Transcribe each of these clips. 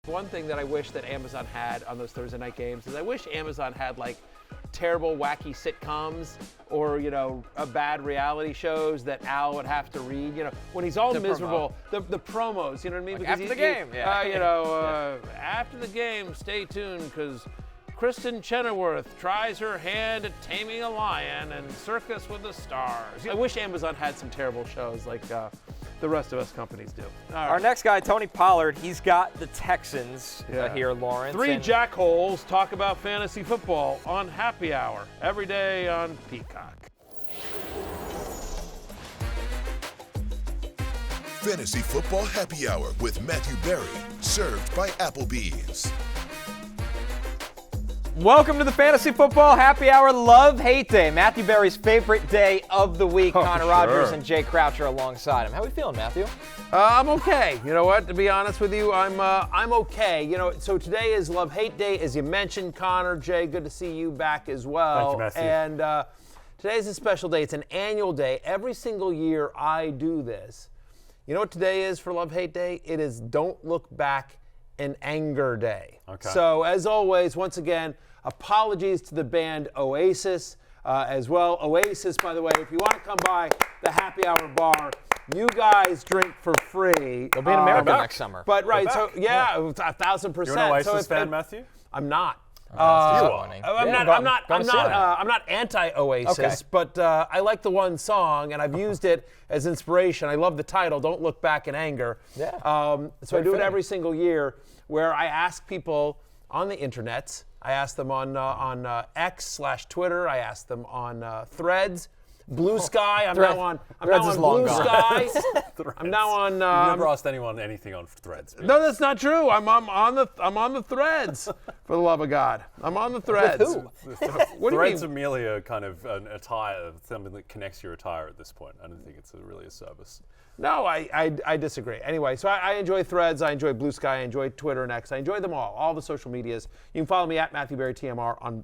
One thing that I wish that Amazon had on those Thursday night games is I wish Amazon had like terrible, wacky sitcoms or, bad reality shows that Al would have to read, when he's all miserable, the promos, you know what I mean? Like because after the game, after the game, stay tuned because Kristen Chenoweth tries her hand at taming a lion and Circus with the Stars. I wish Amazon had some terrible shows like the rest of us companies do. Our next guy, Tony Pollard, he's got the Texans here, Lawrence. Three jackholes talk about fantasy football on Happy Hour every day on Peacock. Fantasy Football Happy Hour with Matthew Berry, served by Applebee's. Welcome to the Fantasy Football Happy Hour Love-Hate Day. Matthew Berry's favorite day of the week. Connor Rogers and Jay Croucher alongside him. How are we feeling, Matthew? I'm okay. You know what? To be honest with you, I'm okay. So today is Love-Hate Day, as you mentioned, Connor. Jay, good to see you back as well. Thank you, Matthew. And today's a special day. It's an annual day. Every single year I do this. You know what today is for Love-Hate Day? It is Don't Look Back in Anger Day. Okay. So as always, once again, apologies to the band Oasis as well. Oasis, by the way, if you want to come by the Happy Hour bar, you guys drink for free. They'll be in America next summer. But right, so 1,000%. You're an Oasis so fan, Matthew? I'm not. I'm not anti-Oasis, Okay. but I like the one song, and I've used it as inspiration. I love the title, Don't Look Back in Anger. Yeah. So I do it every single year where I ask people on the internets. I ask them on X/Twitter. I ask them on Threads. Blue Sky. I'm now on Blue Sky. I'm now on. You've never asked anyone anything on Threads. No, that's not true. I'm on the Threads. For the love of God, I'm on the Threads. With who? What do you Threads mean? are merely a kind of an attire, something that connects your attire at this point. I don't think it's really a service. No, I disagree. Anyway, so I enjoy Threads. I enjoy Blue Sky. I enjoy Twitter and X. I enjoy them all the social medias. You can follow me at Matthew Berry TMR on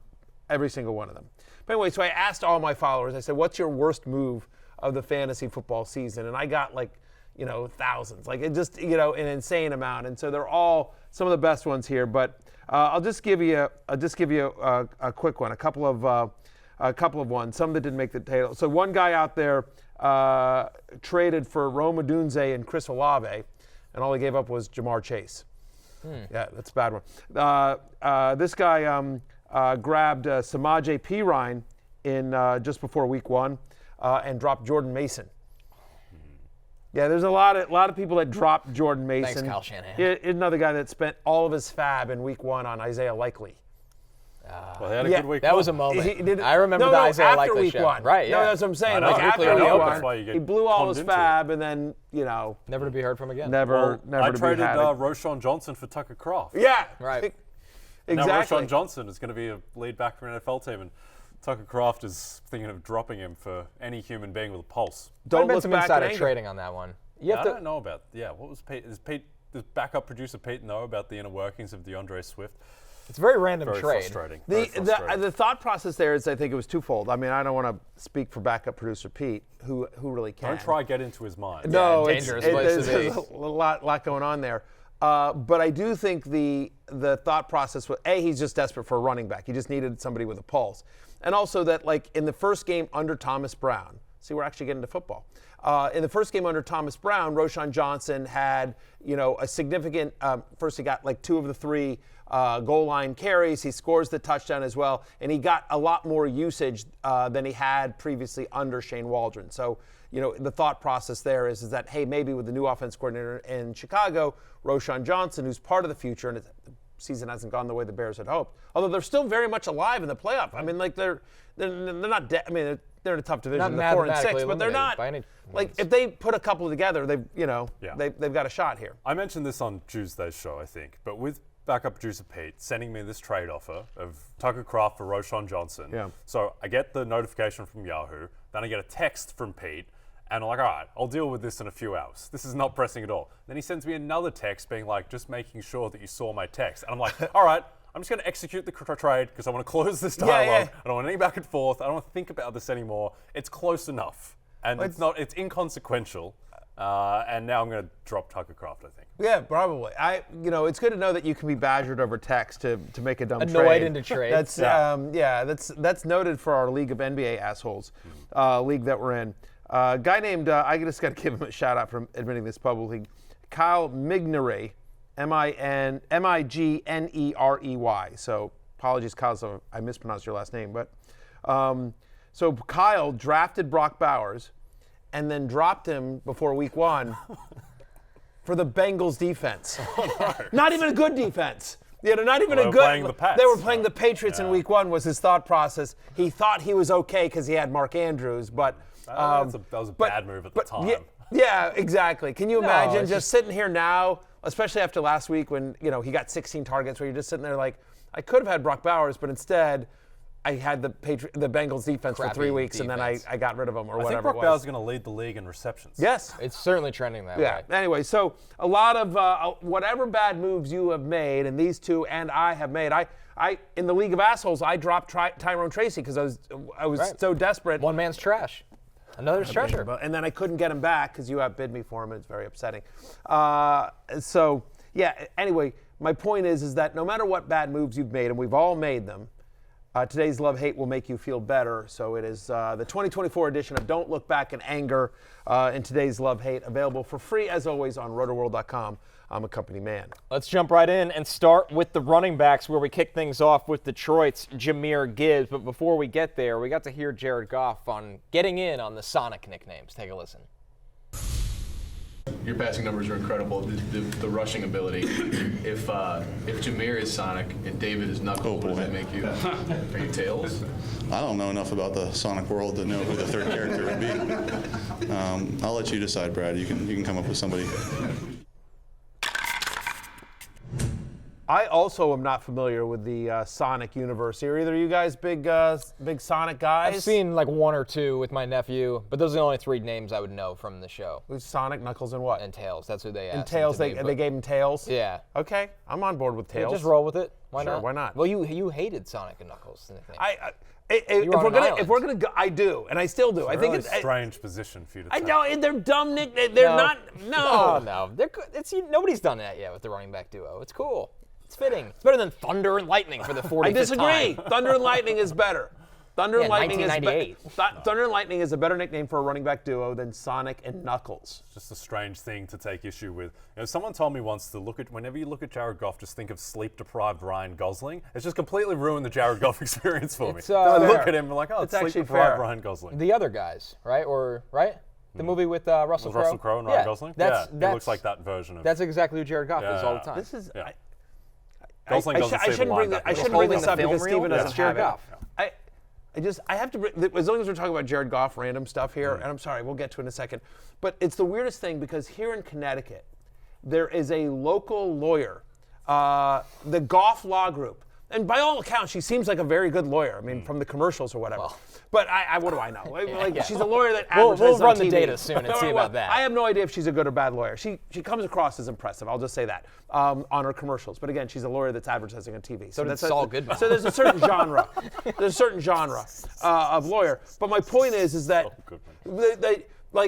every single one of them. But anyway, so I asked all my followers, I said, what's your worst move of the fantasy football season? And I got thousands, an insane amount. And so they're all some of the best ones here. But I'll just give you a quick one, a couple of ones, some that didn't make the table. So one guy out there traded for Rome Odunze and Chris Olave, and all he gave up was Ja'Marr Chase. Yeah, that's a bad one. This guy grabbed Samaje Perine in just before week 1 and dropped Jordan Mason. Yeah, there's a lot of people that dropped Jordan Mason. Thanks, Kyle Shanahan. Another guy that spent all of his fab in week 1 on Isaiah Likely. Well, they had a good week. That was a moment. I remember the Isaiah Likely week show. 1. Right, yeah. No, that's what I'm saying. After week 1, he blew all his fab, and then, Never to be heard from again. never I to traded be had. Roschon Johnson for Tucker Kraft. Yeah. Right. Exactly. Now Roschon Johnson is going to be a lead back for an NFL team, and Tucker Kraft is thinking of dropping him for any human being with a pulse. Don't There's look been some back in insider anger. trading on that one. I don't know about. Yeah, what was Pete? Does backup producer Pete know about the inner workings of DeAndre Swift? It's a very random Very trade. frustrating. Very frustrating. The thought process there is, I think it was twofold. I mean, I don't want to speak for backup producer Pete, who really can. Don't try get into his mind. No, dangerous place to be. there's a lot going on there. But I do think the thought process was, he's just desperate for a running back. He just needed somebody with a pulse. And also that, in the first game under Thomas Brown, see, we're actually getting to football. In the first game under Thomas Brown, Roschon Johnson had, a significant, first he got 2 of the 3 goal line carries. He scores the touchdown as well. And he got a lot more usage than he had previously under Shane Waldron. So, the thought process there is that, hey, maybe with the new offense coordinator in Chicago, Roschon Johnson, who's part of the future, and the season hasn't gone the way the Bears had hoped. Although they're still very much alive in the playoff. I mean, they're not dead. I mean, they're in a tough division. They're 4-6, but they're not. If they put a couple together, they've got a shot here. I mentioned this on Tuesday's show, I think, but with backup producer Pete sending me this trade offer of Tucker Kraft for Roschon Johnson. Yeah. So I get the notification from Yahoo, then I get a text from Pete, and I'm like, all right, I'll deal with this in a few hours. This is not pressing at all. Then he sends me another text being like, just making sure that you saw my text. And I'm like, all right, I'm just going to execute the trade because I want to close this dialogue. I don't want any back and forth. I don't want to think about this anymore. It's close enough. And it's inconsequential. And now I'm going to drop Tucker Kraft, I think. Yeah, probably. It's good to know that you can be badgered over text to make a dumb trade. Annoyed into trade. That's that's noted for our league of NBA assholes, league that we're in. A guy named I just got to give him a shout out for admitting this publicly. Kyle Mignerey, Mignerey. So apologies, Kyle, so I mispronounced your last name, but so Kyle drafted Brock Bowers and then dropped him before week 1 for the Bengals defense. Not even a good defense. Not even a good. Playing the Pats. They were playing the Patriots in week 1 was his thought process. He thought he was okay because he had Mark Andrews, but that was a bad move at the time. Yeah, exactly. Can you imagine just sitting here now, especially after last week when he got 16 targets, where you're just sitting there like, I could have had Brock Bowers, but instead I had the Bengals defense for 3 weeks, and then I got rid of him or whatever it was. I think Brock Bowers is going to lead the league in receptions. Yes. It's certainly trending that way. Anyway, so a lot of whatever bad moves you have made, and these two and I have made, I in the League of Assholes, I dropped Tyrone Tracy because I was so desperate. One man's trash. Another's treasure. And then I couldn't get him back because you outbid me for him. It's very upsetting. Anyway, my point is that no matter what bad moves you've made, and we've all made them, today's Love Hate will make you feel better. So it is the 2024 edition of Don't Look Back in Anger in today's Love Hate, available for free as always on rotoworld.com. I'm a company man. Let's jump right in and start with the running backs, where we kick things off with Detroit's Jahmyr Gibbs. But before we get there, we got to hear Jared Goff on getting in on the Sonic nicknames. Take a listen. Your passing numbers are incredible. The rushing ability. If Jahmyr is Sonic and David is Knuckles, what does that make you? Are you Tails? I don't know enough about the Sonic world to know who the third character would be. I'll let you decide, Brad. You can come up with somebody. I also am not familiar with the Sonic universe. Are either of you guys big Sonic guys? I've seen like one or two with my nephew, but those are the only 3 names I would know from the show. Who's Sonic, Knuckles, and what? And Tails. That's who they asked. And Tails, they gave him Tails? Yeah. Okay, I'm on board with Tails. Yeah, just roll with it. Why Sure, not? why not? Well, you hated Sonic and Knuckles. The nickname. If we're gonna go, I do, and I still do. It's I think it's a strange position for you to I take. know, and they're dumb nicknames. They're not. No. No. They're good. Nobody's done that yet with the running back duo. It's cool. It's fitting. It's better than Thunder and Lightning for the 45th I disagree. time. Thunder and Lightning is better. Thunder and Lightning is 1998. Thunder and Lightning is a better nickname for a running back duo than Sonic and Knuckles. Just a strange thing to take issue with. Someone told me once to whenever you look at Jared Goff, just think of sleep-deprived Ryan Gosling. It's just completely ruined the Jared Goff experience for me. I look at him and like, it's actually sleep-deprived fair. Ryan Gosling. The other guys, right? The movie with Russell Crowe. Russell Crowe and Ryan Gosling? It looks like that version of. That's exactly who Jared Goff is all the time. This is. Yeah. I shouldn't bring this up because Steven doesn't have it. I have to, as long as we're talking about Jared Goff random stuff here, and I'm sorry, we'll get to it in a second, but it's the weirdest thing because here in Connecticut, there is a local lawyer, the Goff Law Group, and by all accounts, she seems like a very good lawyer. I mean, from the commercials or whatever. Well, but what do I know? She's a lawyer that advertises We'll run on TV. the data soon and see about that. I have no idea if she's a good or bad lawyer. She comes across as impressive. I'll just say that on her commercials. But again, she's a lawyer that's advertising on TV. So that's Saul Goodman. So there's a certain genre. Of lawyer. But my point is that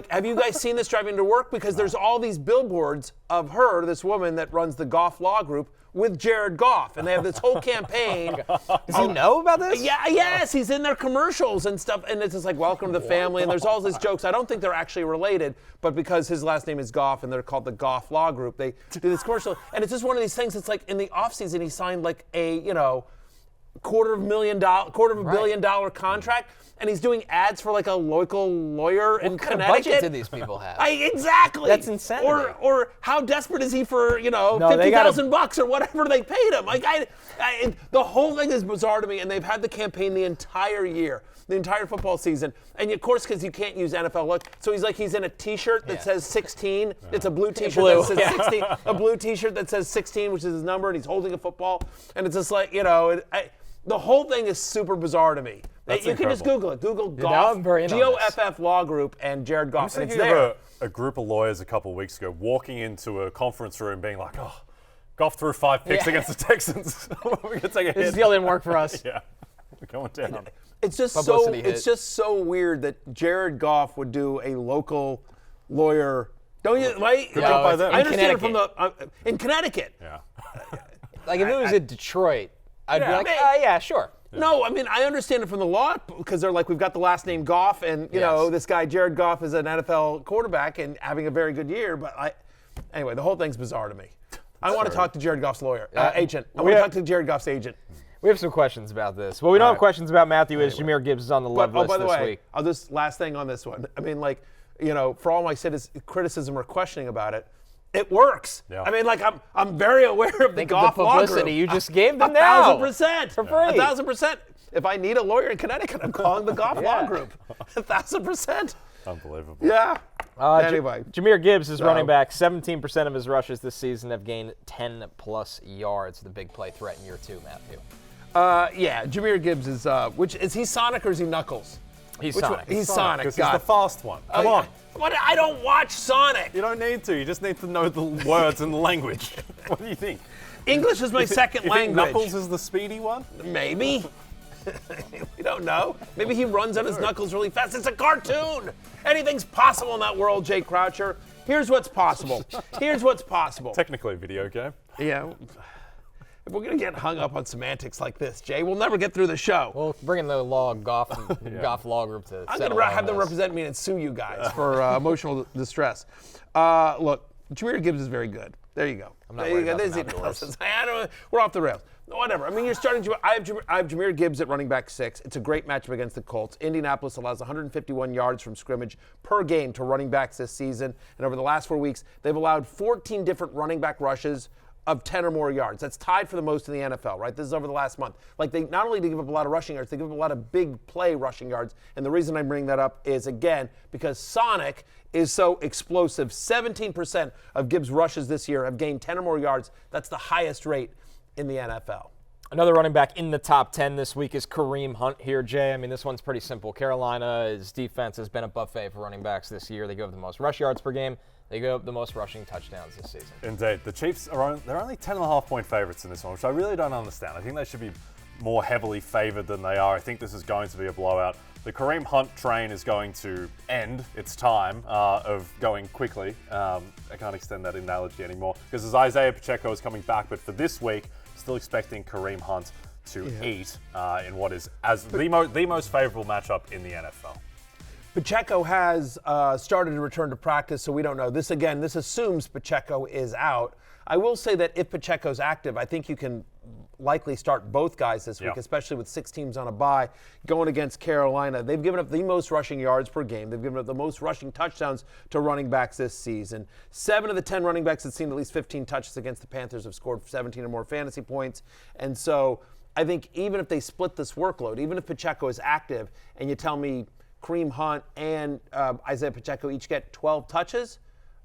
have you guys seen this driving to work? Because there's all these billboards of her, this woman that runs the Goff Law Group, with Jared Goff, and they have this whole campaign. Does he know about this? Yes, he's in their commercials and stuff, and it's just like, welcome to the family, and there's all these jokes. I don't think they're actually related, but because his last name is Goff and they're called the Goff Law Group, they do this commercial, and it's just one of these things. It's like in the offseason, he signed like a, $250 million contract, and he's doing ads for like a local lawyer in Connecticut. What kind of budget do these people have? Exactly. That's insanity. Or how desperate is he for $50,000 or whatever they paid him? The whole thing is bizarre to me, and they've had the campaign the entire year, the entire football season, and of course because you can't use NFL look, so he's in a T-shirt that says 16. It's a blue T-shirt that says 16. A blue T-shirt that says 16, which is his number, and he's holding a football, and it's just like the whole thing is super bizarre to me. That's you can just Google it. Google Goff, now I'm very in on this. GOFF Law Group, and Jared Goff, and it's thinking there. of a group of lawyers a couple of weeks ago walking into a conference room being like, oh, Goff threw 5 picks against the Texans. We're going to take a hit. This deal didn't work for us. Yeah, we're going down. It's just Publicity hit. so weird that Jared Goff would do a local lawyer Don't you? Right? Good job by them. I understand it Connecticut. from in Connecticut. Yeah. Like if it was in Detroit, I'd be Yeah. like, yeah, sure. No, I mean, I understand it from the law because they're like, we've got the last name Goff, and, you know, this guy, Jared Goff, is an NFL quarterback and having a very good year. But anyway, the whole thing's bizarre to me. I want to talk to Jared Goff's lawyer, agent. I want to talk to Jared Goff's agent. We have some questions about this. What we don't have questions about, Matthew, is Jahmyr Gibbs is on the love list by the this way, week. I'll just last thing on this one. I mean, like, you know, for all my criticism or questioning about it, it works. Yeah. I mean, like, I'm very aware of the Think of Goff the law publicity group. you just gave them now. 1,000%. For free. 1,000%. If I need a lawyer in Connecticut, I'm calling the Goff law Yeah. group. 1,000%. Unbelievable. Yeah. Anyway. Jahmyr Gibbs is running back. 17% of his rushes this season have gained 10-plus yards. The big play threat in year 2, Matthew. Yeah, Jahmyr Gibbs is, which is he Sonic or is he Knuckles? He's Which Sonic. one? He's Sonic. Because he's the fast one. Come on. What? I don't watch Sonic. You don't need to. You just need to know the words and the language. What do you think? English is my second You language. think Knuckles is the speedy one? Maybe. We don't know. Maybe he runs on his knuckles really fast. It's a cartoon. Anything's possible in that world, Jay Croucher. Here's what's possible. Here's what's possible. Technically a video game. Yeah. If we're going to get hung up on semantics like this, Jay, we'll never get through the show. We'll bring in the Goff law group to I'm settle going to on have them this. represent me and sue you guys for emotional distress. Look, Jahmyr Gibbs is very good. There you go. I'm not worried about them outdoors. We're off the rails. Whatever. I mean, you're starting. I have Jahmyr Gibbs at running back 6. It's a great matchup against the Colts. Indianapolis allows 151 yards from scrimmage per game to running backs this season, and over the last 4 weeks, they've allowed 14 different running back rushes of 10 or more yards. That's tied for the most in the NFL, right? This is over the last month. Like, they not only do give up a lot of rushing yards, they give up a lot of big play rushing yards. And the reason I'm bringing that up is, again, because Sonic is so explosive. 17% of Gibbs' rushes this year have gained 10 or more yards. That's the highest rate in the NFL. Another running back in the top 10 this week is Kareem Hunt here, Jay. I mean, this one's pretty simple. Carolina's defense has been a buffet for running backs this year. They give up the most rush yards per game. They give up the most rushing touchdowns this season. Indeed. The Chiefs they're only 10.5-point favorites in this one, which I really don't understand. I think they should be more heavily favored than they are. I think this is going to be a blowout. The Kareem Hunt train is going to end its time of going quickly. I can't extend that analogy anymore because as Isaiah Pacheco is coming back, but for this week, still expecting Kareem Hunt to eat in what is as the most favorable matchup in the NFL. Pacheco has started to return to practice, so we don't know. This assumes Pacheco is out. I will say that if Pacheco's active, I think you can likely start both guys this week, especially with 6 teams on a bye going against Carolina. They've given up the most rushing yards per game. They've given up the most rushing touchdowns to running backs this season. 7 of the 10 running backs that seen at least 15 touches against the Panthers have scored 17 or more fantasy points. And so I think even if they split this workload, even if Pacheco is active and you tell me Kareem Hunt and Isaiah Pacheco each get 12 touches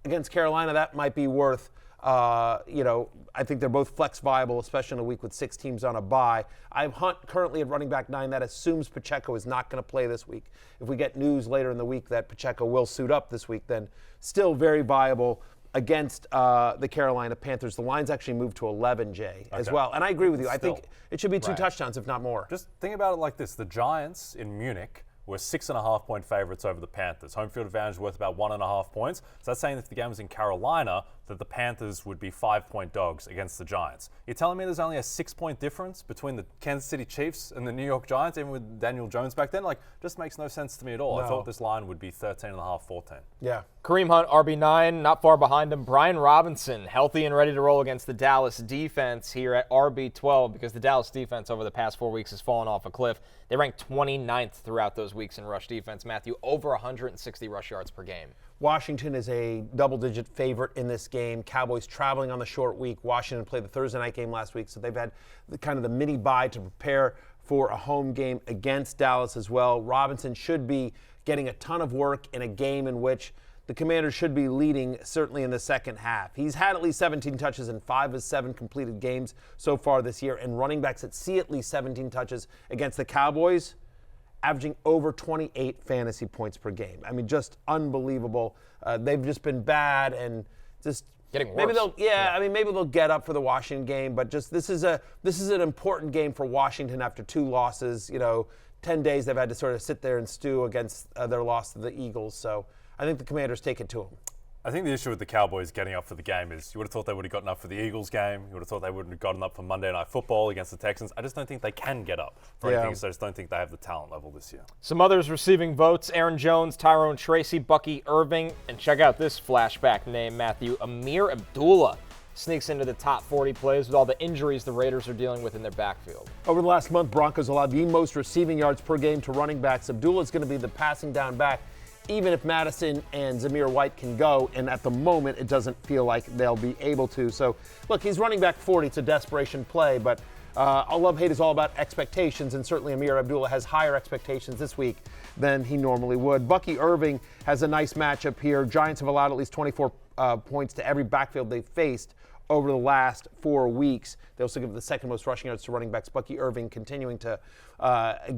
against Carolina, that might be worth, I think they're both flex viable, especially in a week with 6 teams on a bye. I have Hunt currently at running back 9. That assumes Pacheco is not going to play this week. If we get news later in the week that Pacheco will suit up this week, then still very viable against the Carolina Panthers. The line's actually moved to 11, Jay, as well. And I agree with you. I think it should be 2 touchdowns, if not more. Just think about it like this. The Giants in Munich were 6.5-point favorites over the Panthers. Home field advantage worth about 1.5 points. So that's saying that if the game was in Carolina, that the Panthers would be 5-point dogs against the Giants. You're telling me there's only a 6-point difference between the Kansas City Chiefs and the New York Giants, even with Daniel Jones back then? Like, just makes no sense to me at all. No. I thought this line would be 13.5, 14. Yeah. Kareem Hunt, RB9, not far behind him. Brian Robinson, healthy and ready to roll against the Dallas defense here at RB12 because the Dallas defense over the past 4 weeks has fallen off a cliff. They ranked 29th throughout those weeks in rush defense. Matthew, over 160 rush yards per game. Washington is a double-digit favorite in this game. Cowboys traveling on the short week. Washington played the Thursday night game last week, so they've had the mini bye to prepare for a home game against Dallas as well. Robinson should be getting a ton of work in a game in which the Commanders should be leading, certainly in the second half. He's had at least 17 touches in 5 of 7 completed games so far this year, and running backs that see at least 17 touches against the Cowboys averaging over 28 fantasy points per game. I mean, just unbelievable. They've just been bad and just getting worse. Maybe they'll get up for the Washington game, but just this is an important game for Washington after 2 losses. 10 days they've had to sort of sit there and stew against their loss to the Eagles. So I think the Commanders take it to them. I think the issue with the Cowboys getting up for the game is you would have thought they would have gotten up for the Eagles game. You would have thought they wouldn't have gotten up for Monday Night Football against the Texans. I just don't think they can get up for anything, so I just don't think they have the talent level this year. Some others receiving votes: Aaron Jones, Tyrone, Tracy, Bucky, Irving, and check out this flashback name, Matthew. Ameer Abdullah sneaks into the top 40 plays with all the injuries the Raiders are dealing with in their backfield. Over the last month, Broncos allowed the most receiving yards per game to running backs. Abdullah is going to be the passing down back, even if Madison and Jahmyr White can go, and at the moment, it doesn't feel like they'll be able to. So, look, he's running back 40. It's a desperation play, but love-hate is all about expectations, and certainly Ameer Abdullah has higher expectations this week than he normally would. Bucky Irving has a nice matchup here. Giants have allowed at least 24 points to every backfield they've faced over the last 4 weeks. They also give the second most rushing yards to running backs. Bucky Irving continuing to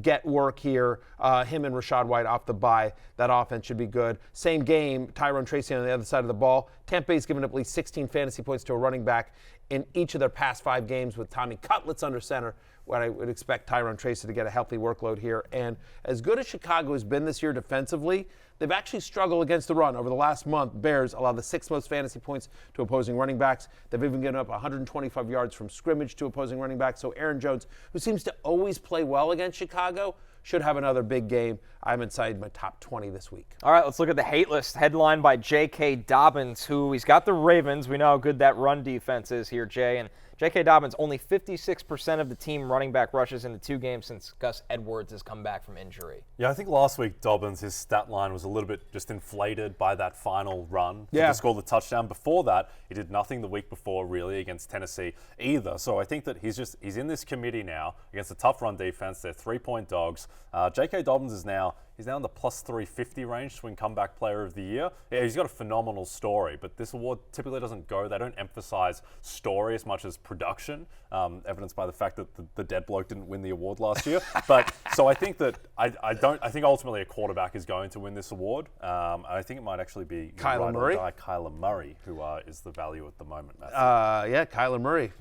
get work here. Him and Rachaad White off the bye. That offense should be good. Same game, Tyrone Tracy on the other side of the ball. Tampa Bay's given up at least 16 fantasy points to a running back in each of their past 5 games with Tommy Cutlets under center. What I would expect Tyrone Tracy to get a healthy workload here. And as good as Chicago has been this year defensively, they've actually struggled against the run. Over the last month, Bears allowed the 6th most fantasy points to opposing running backs. They've even given up 125 yards from scrimmage to opposing running backs. So Aaron Jones, who seems to always play well against Chicago, should have another big game. I'm inside my top 20 this week. All right, let's look at the hate list headlined by J.K. Dobbins, who he's got the Ravens. We know how good that run defense is here, Jay. And J.K. Dobbins, only 56% of the team running back rushes in the 2 games since Gus Edwards has come back from injury. Yeah, I think last week Dobbins, his stat line was a little bit just inflated by that final run to score the touchdown. Before that, he did nothing the week before really against Tennessee either. So I think that he's in this committee now against a tough run defense. They're 3-point dogs. J.K. Dobbins is now in the plus 350 range to win comeback player of the year. Yeah, he's got a phenomenal story, but this award typically doesn't go. They don't emphasize story as much as production, evidenced by the fact that the dead bloke didn't win the award last year. But so I think that I think ultimately a quarterback is going to win this award. I think it might actually be Kyler Murray, who is the value at the moment. Yeah, Kyler Murray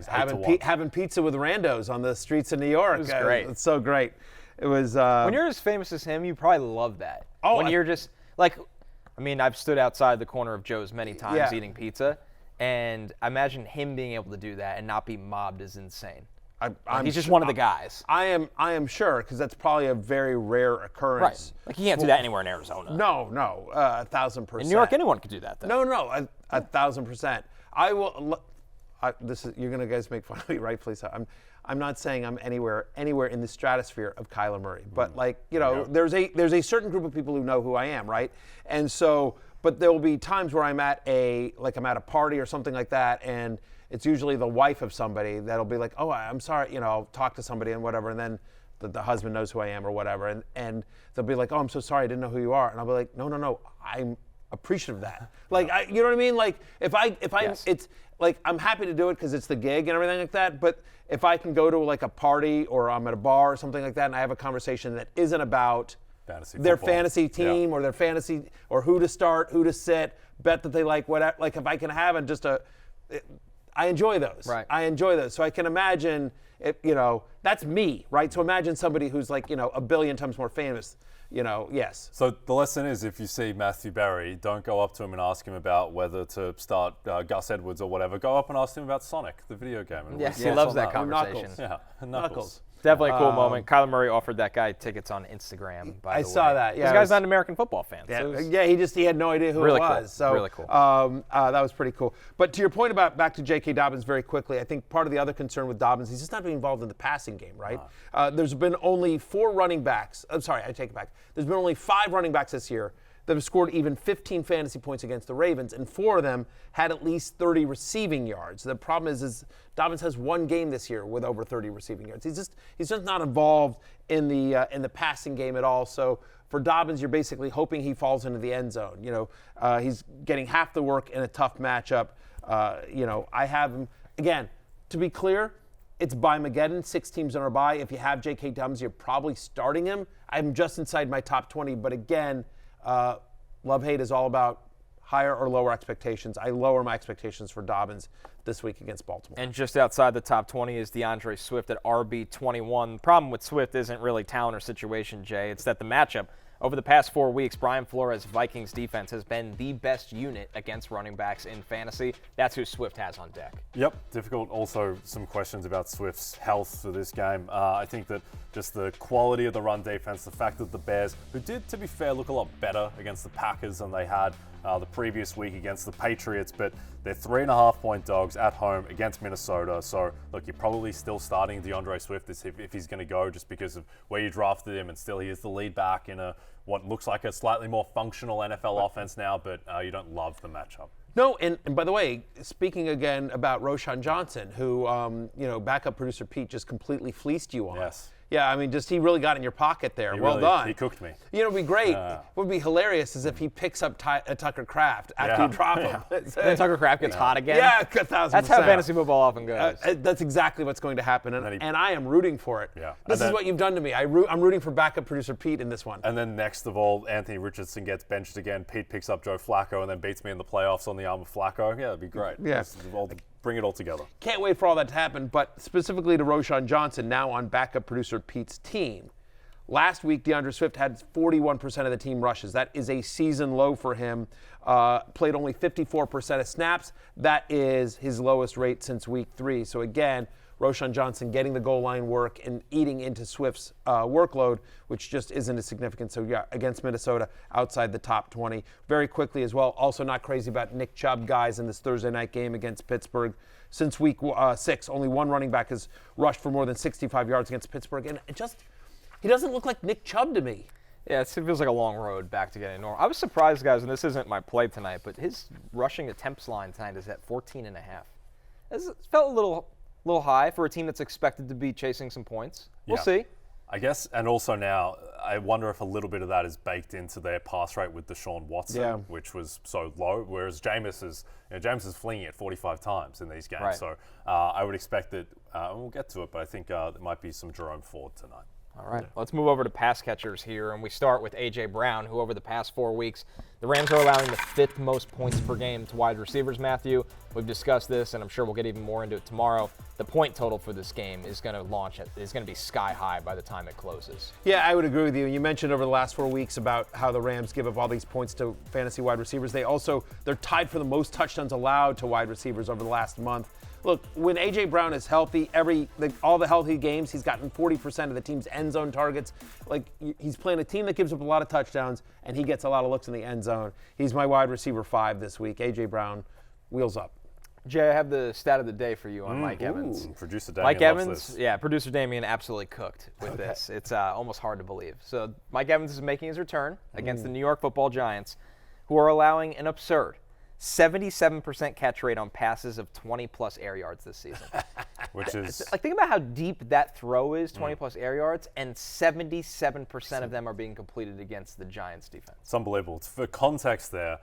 having pizza with randos on the streets of New York. It was great. It's so great. It was when you're as famous as him, you probably love that. You're just like, I mean, I've stood outside the corner of Joe's many times eating pizza, and I imagine him being able to do that and not be mobbed is insane. He's just one of the guys. I am sure, because that's probably a very rare occurrence. Right. Like, you can't do that anywhere in Arizona. No, 1,000%. In New York, anyone could do that, though. No, 1,000%. I will. You're gonna guys make fun of me, right? Please. I'm not saying I'm anywhere in the stratosphere of Kyler Murray, but there's a certain group of people who know who I am, right? And so, but there will be times where I'm at a party or something like that, and it's usually the wife of somebody that'll be like, oh, I'm sorry, I'll talk to somebody and whatever, and then the husband knows who I am or whatever, and they'll be like, oh, I'm so sorry, I didn't know who you are, and I'll be like, no, I'm appreciative of that. Like, you know what I mean? Like, if Yes. it's like, I'm happy to do it because it's the gig and everything like that, but if I can go to like a party or I'm at a bar or something like that and I have a conversation that isn't about their fantasy team or their fantasy or who to start, who to sit, bet that they like, whatever, like if I can have I enjoy those. Right. I enjoy those. So I can imagine, that's me, right? So imagine somebody who's like, a billion times more famous. Yes. So the lesson is, if you see Matthew Berry, don't go up to him and ask him about whether to start Gus Edwards or whatever. Go up and ask him about Sonic, the video game. And yes, he loves that conversation. Knuckles. Yeah, Knuckles. Definitely a cool moment. Kyler Murray offered that guy tickets on Instagram, by the way. I saw that, yeah. This guy's not an American football fan. Yeah, he had no idea who really it was. Cool. So, really cool. That was pretty cool. But to your point about back to J.K. Dobbins very quickly, I think part of the other concern with Dobbins, he's just not being involved in the passing game, right? There's been only 4 running backs. I'm sorry, I take it back. There's been only 5 running backs this year that have scored even 15 fantasy points against the Ravens, and 4 of them had at least 30 receiving yards. The problem is Dobbins has 1 game this year with over 30 receiving yards. He's just not involved in the passing game at all. So for Dobbins, you're basically hoping he falls into the end zone. He's getting half the work in a tough matchup. I have him again. To be clear, it's by Mageddon. 6 teams on our bye. If you have J.K. Dobbins, you're probably starting him. I'm just inside my top 20, but again. Love-hate is all about higher or lower expectations. I lower my expectations for Dobbins this week against Baltimore. And just outside the top 20 is DeAndre Swift at RB21. The problem with Swift isn't really talent or situation, Jay. It's that the matchup Over the past 4 weeks, Brian Flores' Vikings defense has been the best unit against running backs in fantasy. That's who Swift has on deck. Yep, difficult. Also, some questions about Swift's health for this game. I think that just the quality of the run defense, the fact that the Bears, who did, to be fair, look a lot better against the Packers than they had the previous week against the Patriots, but they're 3.5-point dogs at home against Minnesota. So, look, you're probably still starting DeAndre Swift if he's going to go, just because of where you drafted him, and still he is the lead back in what looks like a slightly more functional NFL offense now, but you don't love the matchup. No, and by the way, speaking again about Roschon Johnson, who, backup producer Pete just completely fleeced you on. Yes. Yeah, I mean, he really got in your pocket there. Well done. He cooked me. You know, it'd be great. What would be hilarious is if he picks up Tucker Kraft after you drop him. And then Tucker Kraft gets hot again. Yeah, 1,000%. That's how fantasy football often goes. That's exactly what's going to happen, and I am rooting for it. Yeah. This is what you've done to me. I'm rooting for backup producer Pete in this one. And then next of all, Anthony Richardson gets benched again. Pete picks up Joe Flacco and then beats me in the playoffs on the arm of Flacco. Yeah, that'd be great. Yeah. Bring it all together. Can't wait for all that to happen, but specifically to Roschon Johnson, now on backup producer Pete's team. Last week, DeAndre Swift had 41% of the team rushes. That is a season low for him. Played only 54% of snaps. That is his lowest rate since week 3. So again, Roschon Johnson getting the goal line work and eating into Swift's workload, which just isn't as significant. So yeah, against Minnesota, outside the top 20. Very quickly as well, also not crazy about Nick Chubb, guys, in this Thursday night game against Pittsburgh. Since week 6, only one running back has rushed for more than 65 yards against Pittsburgh. And he doesn't look like Nick Chubb to me. Yeah, it feels like a long road back to getting normal. I was surprised, guys, and this isn't my play tonight, but his rushing attempts line tonight is at 14.5. It felt a little high for a team that's expected to be chasing some points. We'll see. I guess, and also now, I wonder if a little bit of that is baked into their pass rate with Deshaun Watson, which was so low, whereas Jameis is flinging it 45 times in these games. Right. So I would expect that, we'll get to it, but I think there might be some Jerome Ford tonight. All right, let's move over to pass catchers here, and we start with A.J. Brown, who over the past 4 weeks, the Rams are allowing the 5th most points per game to wide receivers, Matthew. We've discussed this, and I'm sure we'll get even more into it tomorrow. The point total for this game is going to be sky high by the time it closes. Yeah, I would agree with you. You mentioned over the last 4 weeks about how the Rams give up all these points to fantasy wide receivers. They're tied for the most touchdowns allowed to wide receivers over the last month. Look, when A.J. Brown is healthy, all the healthy games, he's gotten 40% of the team's end zone targets. Like, he's playing a team that gives up a lot of touchdowns, and he gets a lot of looks in the end zone. He's my wide receiver 5 this week. A.J. Brown, wheels up. Jay, I have the stat of the day for you on Mike Evans. Producer Damien Mike loves Evans, this. yeah, producer Damien absolutely cooked with this. It's almost hard to believe. So Mike Evans is making his return against the New York Football Giants, who are allowing an absurd 77% catch rate on passes of 20-plus air yards this season. Which is... Like, think about how deep that throw is, 20-plus air yards, and 77% of them are being completed against the Giants' defense. It's unbelievable. For context there,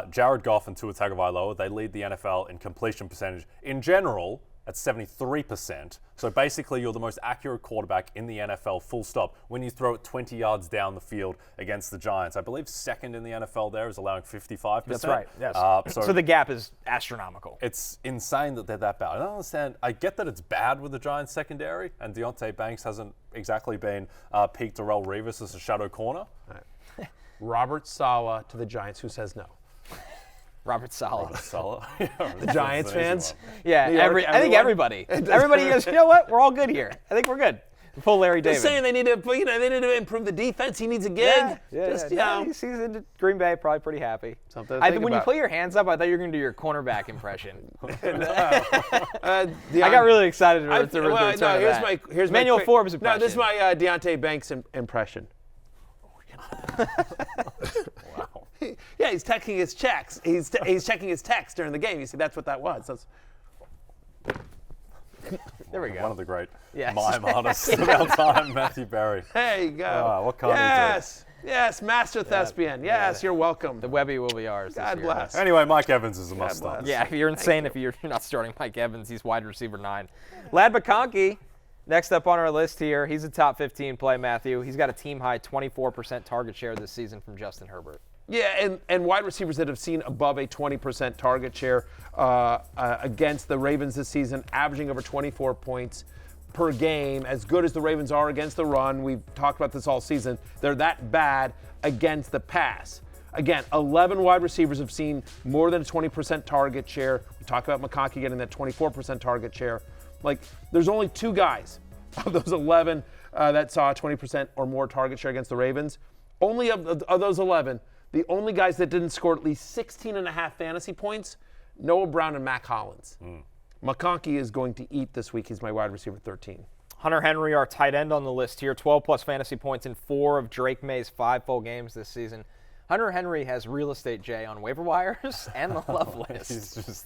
Jared Goff and Tua Tagovailoa, they lead the NFL in completion percentage in general at 73%. So basically, you're the most accurate quarterback in the NFL, full stop, when you throw it 20 yards down the field against the Giants. I believe second in the NFL there is allowing 55%. That's right, yes. So the gap is astronomical. It's insane that they're that bad. I don't understand. I get that it's bad with the Giants secondary, and Deontay Banks hasn't exactly been peak Darrelle Revis as a shadow corner. Right. Robert Saleh to the Giants, who says no. Robert Saleh. The Giants fans? Yeah, I think everybody. Everybody goes, you know what? We're all good here. I think we're good. Pull Larry David. Just saying they need to improve the defense. He needs a gig. He's in Green Bay, probably pretty happy. Something to think when about. you put your hands up, I thought you were going to do your cornerback impression. I got really excited to return that. Here's Manuel my Forbes impression. No, this is my Deontay Banks impression. Wow. Yeah, he's checking his checks. He's checking his text during the game. You see, that's what that was. There we go. One of the great Yes. mime artists of our time, Matthew Berry. There you go. Wow, what can't he do? Yes, master thespian. Yes, you're welcome. The Webby will be ours. God this year. bless. Anyway, Mike Evans is a must-start. Yeah, you're insane if you're not starting Mike Evans. He's wide receiver 9. Lad McConkey, next up on our list here. He's a top 15 play, Matthew. He's got a team-high 24% target share this season from Justin Herbert. Yeah, and wide receivers that have seen above a 20% target share against the Ravens this season, averaging over 24 points per game. As good as the Ravens are against the run, we've talked about this all season, they're that bad against the pass. Again, 11 wide receivers have seen more than a 20% target share. We talked about McConkey getting that 24% target share. Like, there's only 2 guys of those 11 that saw a 20% or more target share against the Ravens. Only of those 11, the only guys that didn't score at least 16.5 fantasy points, Noah Brown and Mac Hollins. McConkey is going to eat this week. He's my wide receiver 13. Hunter Henry, our tight end on the list here, 12-plus fantasy points in 4 of Drake May's 5 full games this season. Hunter Henry has real estate, Jay, on waiver wires and the love list. It's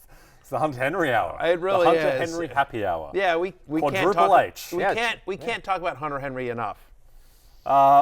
the Hunter Henry hour. It really the Hunter is. Henry happy hour. Yeah, we can't Quadruple talk. H. We can't talk about Hunter Henry enough.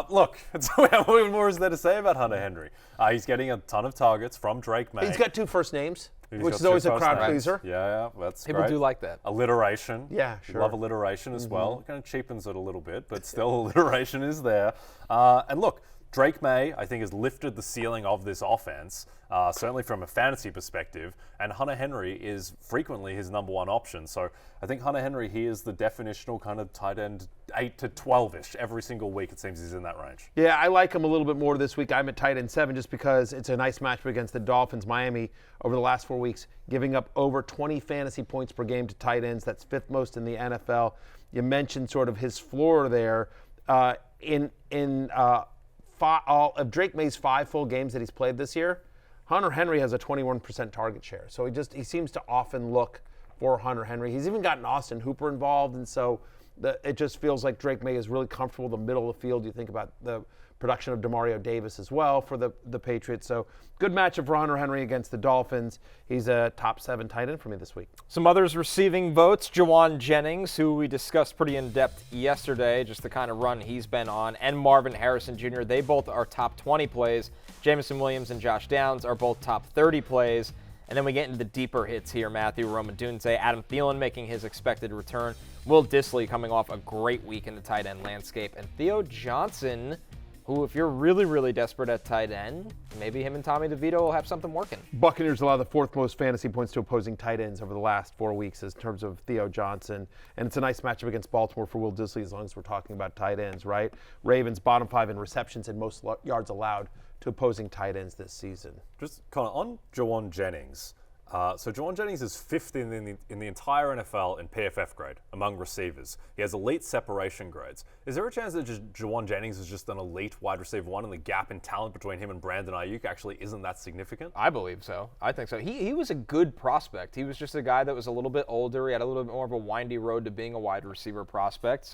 Look, what more is there to say about Hunter Henry? He's getting a ton of targets from Drake May. He's got 2 first names, He's which got is always 2 a first crowd names. pleaser. Yeah, that's People great. do like that. Alliteration. Yeah, You sure. love alliteration as well. It kind of cheapens it a little bit, but still alliteration is there. And look, Drake May, I think, has lifted the ceiling of this offense, certainly from a fantasy perspective, and Hunter Henry is frequently his number 1 option. So I think Hunter Henry here is the definitional kind of tight end 8 to 12-ish. Every single week it seems he's in that range. Yeah, I like him a little bit more this week. I'm at tight end 7 just because it's a nice matchup against the Dolphins. Miami, over the last 4 weeks, giving up over 20 fantasy points per game to tight ends. That's 5th most in the NFL. You mentioned sort of his floor there. Of Drake May's 5 full games that he's played this year, Hunter Henry has a 21% target share. So he seems to often look for Hunter Henry. He's even gotten Austin Hooper involved, and so it just feels like Drake May is really comfortable in the middle of the field. You think about the production of Demario Davis as well for the Patriots. So good matchup for Hunter Henry against the Dolphins. He's a top 7 tight end for me this week. Some others receiving votes, Jauan Jennings, who we discussed pretty in-depth yesterday, just the kind of run he's been on, and Marvin Harrison Jr. They both are top 20 plays. Jameson Williams and Josh Downs are both top 30 plays. And then we get into the deeper hits here. Matthew Romadunze, Adam Thielen making his expected return. Will Dissly coming off a great week in the tight end landscape. And Theo Johnson, who, if you're really, really desperate at tight end, maybe him and Tommy DeVito will have something working. Buccaneers allow the 4th most fantasy points to opposing tight ends over the last 4 weeks in terms of Theo Johnson. And it's a nice matchup against Baltimore for Will Dissly as long as we're talking about tight ends, right? Ravens bottom 5 in receptions and most yards allowed to opposing tight ends this season. Just kind of on Jauan Jennings. So Jauan Jennings is 5th in the entire NFL in PFF grade among receivers. He has elite separation grades. Is there a chance that Jauan Jennings is just an elite wide receiver 1 and the gap in talent between him and Brandon Ayuk actually isn't that significant? I believe so. I think so. He was a good prospect. He was just a guy that was a little bit older. He had a little bit more of a windy road to being a wide receiver prospect.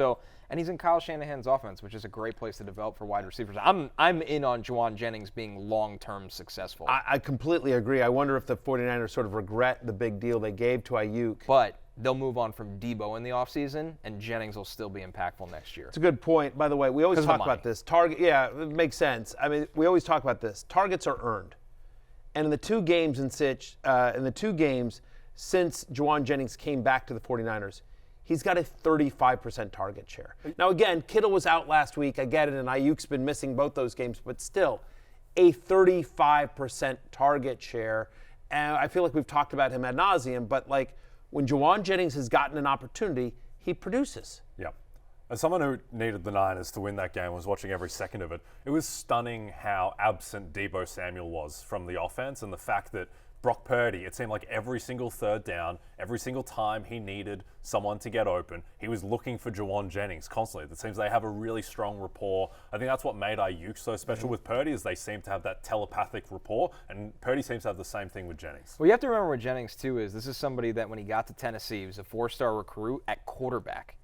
And he's in Kyle Shanahan's offense, which is a great place to develop for wide receivers. I'm in on Jauan Jennings being long-term successful. I completely agree. I wonder if the 49ers sort of regret the big deal they gave to Ayuk. But they'll move on from Debo in the offseason, and Jennings will still be impactful next year. It's a good point. By the way, we always talk about this. It makes sense. I mean, we always talk about this. Targets are earned. And in the 2 games since Jauan Jennings came back to the 49ers, he's got a 35% target share. Now, again, Kittle was out last week. I get it, and Ayuk's been missing both those games, but still, a 35% target share. And I feel like we've talked about him ad nauseum, but like when Jauan Jennings has gotten an opportunity, he produces. Yeah. As someone who needed the Niners to win that game, was watching every second of it, it was stunning how absent Deebo Samuel was from the offense, and the fact that Brock Purdy, it seemed like every single 3rd down, every single time he needed someone to get open, he was looking for Jauan Jennings constantly. It seems they have a really strong rapport. I think that's what made Ayuk so special with Purdy, is they seem to have that telepathic rapport, and Purdy seems to have the same thing with Jennings. Well, you have to remember what Jennings, too, is. This is somebody that when he got to Tennessee, he was a 4-star recruit at quarterback.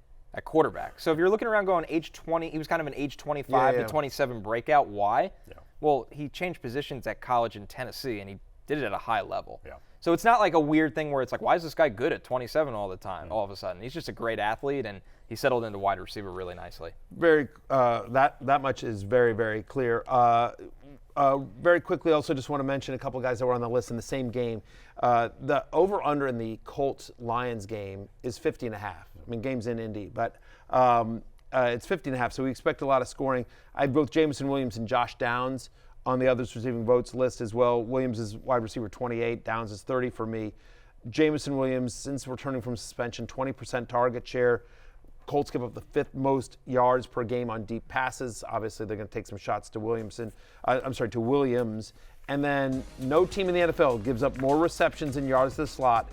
So if you're looking around going age 20, he was kind of an age 25 to 27 breakout. Why? Yeah. Well, he changed positions at college in Tennessee, and he did it at a high level. Yeah. So it's not like a weird thing where it's like, why is this guy good at 27 all the time, all of a sudden? He's just a great athlete, and he settled into wide receiver really nicely. That much is very, very clear. Very quickly, also just want to mention a couple guys that were on the list in the same game. The over-under in the Colts-Lions game is 50.5. I mean, game's in Indy, but it's 50.5, so we expect a lot of scoring. I have both Jameson Williams and Josh Downs on the others receiving votes list as well. Williams is wide receiver 28, Downs is 30 for me. Jameson Williams, since returning from suspension, 20% target share. Colts give up the 5th most yards per game on deep passes. Obviously, they're going to take some shots to Williams. And then no team in the NFL gives up more receptions and yards to the slot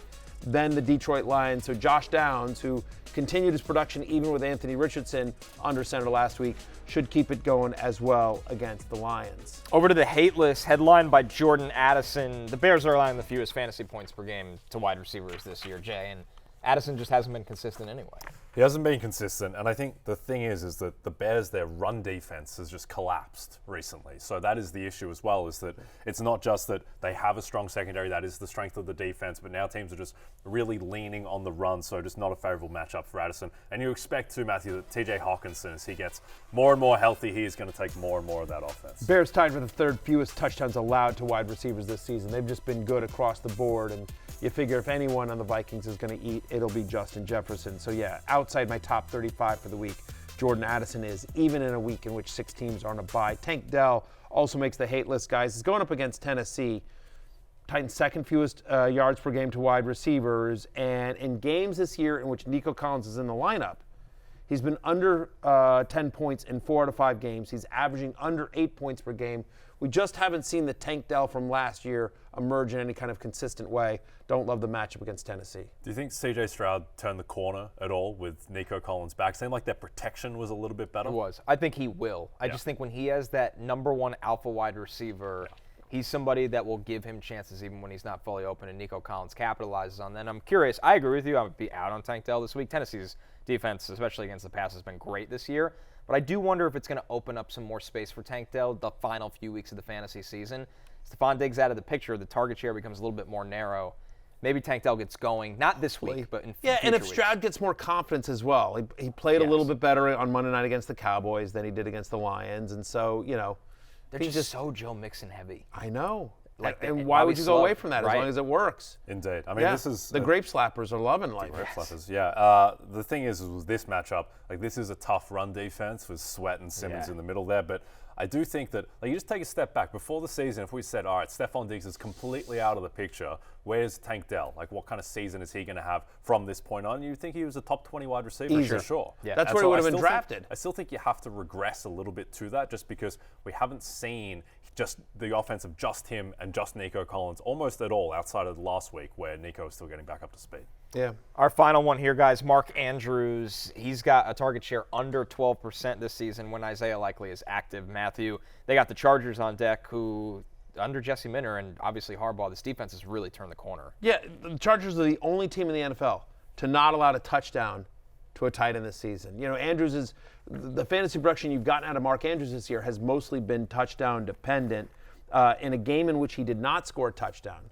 than the Detroit Lions. So Josh Downs, who continued his production even with Anthony Richardson under center last week, should keep it going as well against the Lions. Over to the hate list, headlined by Jordan Addison. The Bears are allowing the fewest fantasy points per game to wide receivers this year, Jay, and Addison just hasn't been consistent anyway. He hasn't been consistent, and I think the thing is that the Bears, their run defense has just collapsed recently. So that is the issue as well, is that it's not just that they have a strong secondary, that is the strength of the defense, but now teams are just really leaning on the run, so just not a favorable matchup for Addison. And you expect too, Matthew, that TJ Hawkinson, as he gets more and more healthy, he is going to take more and more of that offense. Bears tied for the 3rd fewest touchdowns allowed to wide receivers this season. They've just been good across the board, and you figure if anyone on the Vikings is going to eat, it'll be Justin Jefferson. So yeah, outside my top 35 for the week, Jordan Addison is, even in a week in which 6 teams are on a bye. Tank Dell also makes the hate list, guys. He's going up against Tennessee. Titans' 2nd fewest yards per game to wide receivers. And in games this year in which Nico Collins is in the lineup, he's been under 10 points in 4 out of 5 games. He's averaging under 8 points per game. We just haven't seen the Tank Dell from last year emerge in any kind of consistent way. Don't love the matchup against Tennessee. Do you think C.J. Stroud turned the corner at all with Nico Collins back? Seemed like their protection was a little bit better. It was. I think he will. I just think when he has that number 1 alpha wide receiver, he's somebody that will give him chances even when he's not fully open, and Nico Collins capitalizes on that. And I'm curious. I agree with you. I would be out on Tank Dell this week. Tennessee's defense, especially against the pass, has been great this year. But I do wonder if it's going to open up some more space for Tank Dell the final few weeks of the fantasy season. Stephon Diggs out of the picture, the target share becomes a little bit more narrow. Maybe Tank Dell gets going, not this week, but in future and if weeks. Stroud gets more confidence as well. He played a little bit better on Monday night against the Cowboys than he did against the Lions. And so, they're just so Joe Mixon heavy. I know. Like, and why would you go away from that as long as it works? Indeed. I mean, this is the grape slappers are loving life. Grape slappers, yeah. The thing is, with this matchup, this is a tough run defense with Sweat and Simmons in the middle there, but I do think that you just take a step back. Before the season, if we said, all right, Stephon Diggs is completely out of the picture, where's Tank Dell? What kind of season is he going to have from this point on? You think he was a top 20 wide receiver? Easy. For sure. Yeah. That's where he would have been drafted. I still think you have to regress a little bit to that just because we haven't seen just the offense of just him and just Nico Collins almost at all outside of last week where Nico is still getting back up to speed. Yeah. Our final one here, guys, Mark Andrews. He's got a target share under 12% this season when Isaiah Likely is active. Matthew, they got the Chargers on deck who, under Jesse Minter and obviously Harbaugh, this defense has really turned the corner. Yeah, the Chargers are the only team in the NFL to not allow a touchdown to a tight end this season. Andrews is the fantasy production you've gotten out of Mark Andrews this year has mostly been touchdown dependent. In a game in which he did not score a touchdown,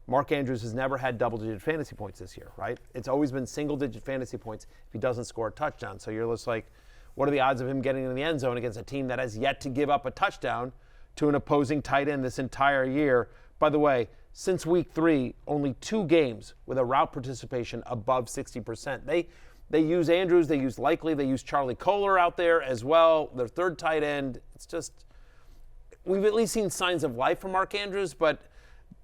Mark Andrews has never had double-digit fantasy points this year, right? It's always been single-digit fantasy points if he doesn't score a touchdown. So you're just like, what are the odds of him getting in the end zone against a team that has yet to give up a touchdown to an opposing tight end this entire year? By the way, since week 3, only 2 games with a route participation above 60%. They use Andrews, they use Likely, they use Charlie Kohler out there as well, their third tight end. It's just, we've at least seen signs of life from Mark Andrews, but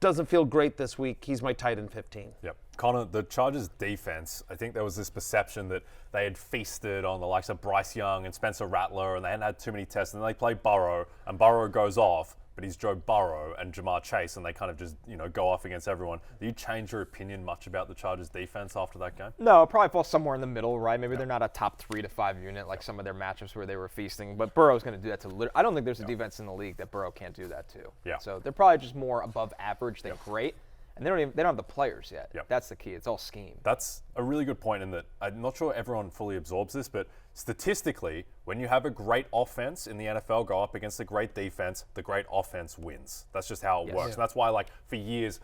doesn't feel great this week. He's my tight end 15. Yep. Connor, the Chargers defense, I think there was this perception that they had feasted on the likes of Bryce Young and Spencer Rattler, and they hadn't had too many tests, and then they play Burrow, and Burrow goes off, but he's Joe Burrow and Jamar Chase, and they kind of just, go off against everyone. Do you change your opinion much about the Chargers defense after that game? No, it probably falls somewhere in the middle, right? Maybe they're not a top 3 to 5 unit like some of their matchups where they were feasting, but Burrow's going to do that to I don't think there's a defense in the league that Burrow can't do that to. Yeah. So they're probably just more above average than great. And they don't have the players yet. Yep. That's the key. It's all scheme. That's a really good point in that I'm not sure everyone fully absorbs this, but statistically, when you have a great offense in the NFL go up against a great defense, the great offense wins. That's just how it works. And that's why, for years,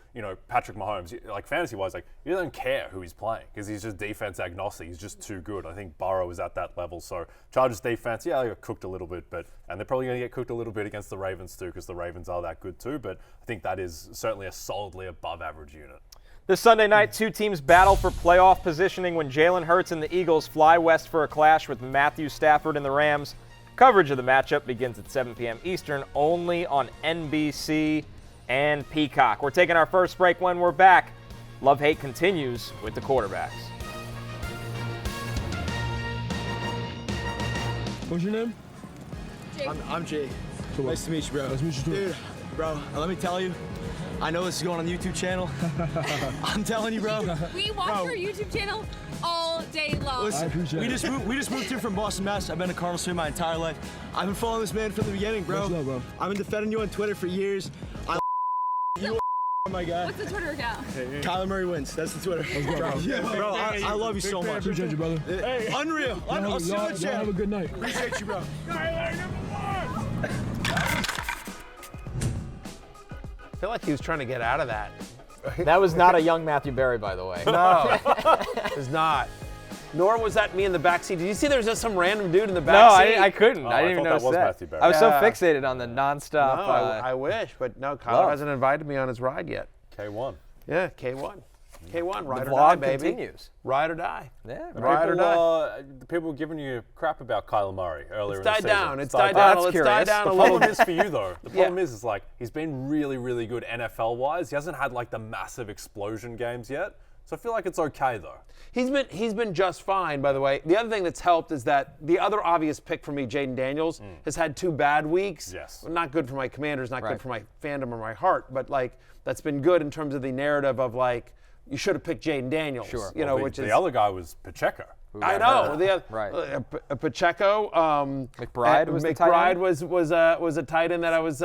Patrick Mahomes, fantasy-wise, you don't care who he's playing because he's just defense agnostic. He's just too good. I think Burrow is at that level. So Chargers defense, they got cooked a little bit, and they're probably going to get cooked a little bit against the Ravens too because the Ravens are that good too. But I think that is certainly a solidly above average unit. This Sunday night, 2 teams battle for playoff positioning when Jalen Hurts and the Eagles fly west for a clash with Matthew Stafford and the Rams. Coverage of the matchup begins at 7 p.m. Eastern, only on NBC and Peacock. We're taking our first break. When we're back, love-hate continues with the quarterbacks. What's your name? Jake. I'm Jake. Cool. Nice to meet you, bro. Nice to meet you, too. Dude, bro, let me tell you, I know this is going on the YouTube channel. I'm telling you, bro. We watch your YouTube channel all day long. Listen, we just moved here from Boston, Mass. I've been a Cardinals fan my entire life. I've been following this man from the beginning, bro. What's up, bro? I've been defending you on Twitter for years. You my guy. What's the Twitter account? Kyler Murray wins. That's the Twitter. Bro, I love you so much. Appreciate you, brother. Hey, unreal. I'll see you on the channel. Have a good night. Appreciate you, bro. I feel like he was trying to get out of that. That was not a young Matthew Berry, by the way. No, it's not. Nor was that me in the backseat. Did you see there was just some random dude in the No, backseat? I couldn't. Oh, I didn't even thought notice that was that. Matthew Berry. I was so Yeah. fixated on the nonstop. No, I wish, but no, Kyler love. hasn't invited me on his ride yet. K1. Yeah, K1. K1, ride the or die, vlog baby. continues. Ride or die. Yeah, Ride or die. The people were giving you crap about Kyler Murray earlier It's in the died season. down. It's died down. down. That's Let's die curious. down The a little. problem is for you, though. The problem Yeah. is like he's been really, really good NFL-wise. He hasn't had like the massive explosion games yet. So I feel like it's okay, though. He's been just fine, by the way. The other thing that's helped is that the other obvious pick for me, Jaden Daniels, has had 2 bad weeks. Yes. Not good for my Commanders, not Right. good for my fandom or my heart, but like that's been good in terms of the narrative of like you should have picked Jaden Daniels. Sure. You know, the, which is the other guy was Pacheco. I know. The other, Right. Pacheco. McBride was the tight McBride end? was a tight end that I was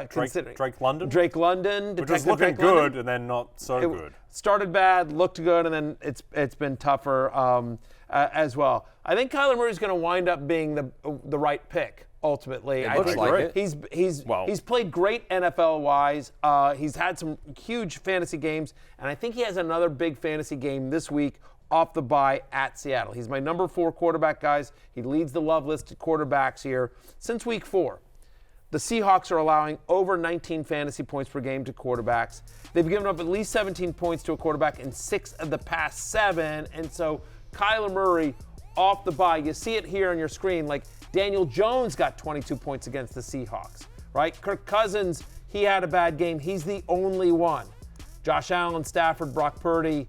considering. Drake London? Drake London. Which was Detective looking Drake London. good and then not so It good. started bad, looked good, and then it's been tougher as well. I think Kyler Murray's going to wind up being the right pick ultimately. I looks think like it. he's played great NFL-wise. He's had some huge fantasy games, and I think he has another big fantasy game this week off the bye at Seattle. He's my number 4 quarterback, guys. He leads the love list of quarterbacks here since week 4. The Seahawks are allowing over 19 fantasy points per game to quarterbacks. They've given up at least 17 points to a quarterback in 6 of the past 7. And so Kyler Murray off the bye. You see it here on your screen. Like Daniel Jones got 22 points against the Seahawks, right? Kirk Cousins, he had a bad game. He's the only one. Josh Allen, Stafford, Brock Purdy,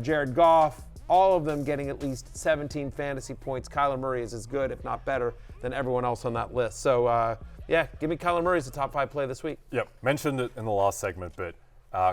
Jared Goff, all of them getting at least 17 fantasy points. Kyler Murray is as good, if not better, than everyone else on that list. So, give me Kyler Murray as the top 5 play this week. Yep, mentioned it in the last segment, but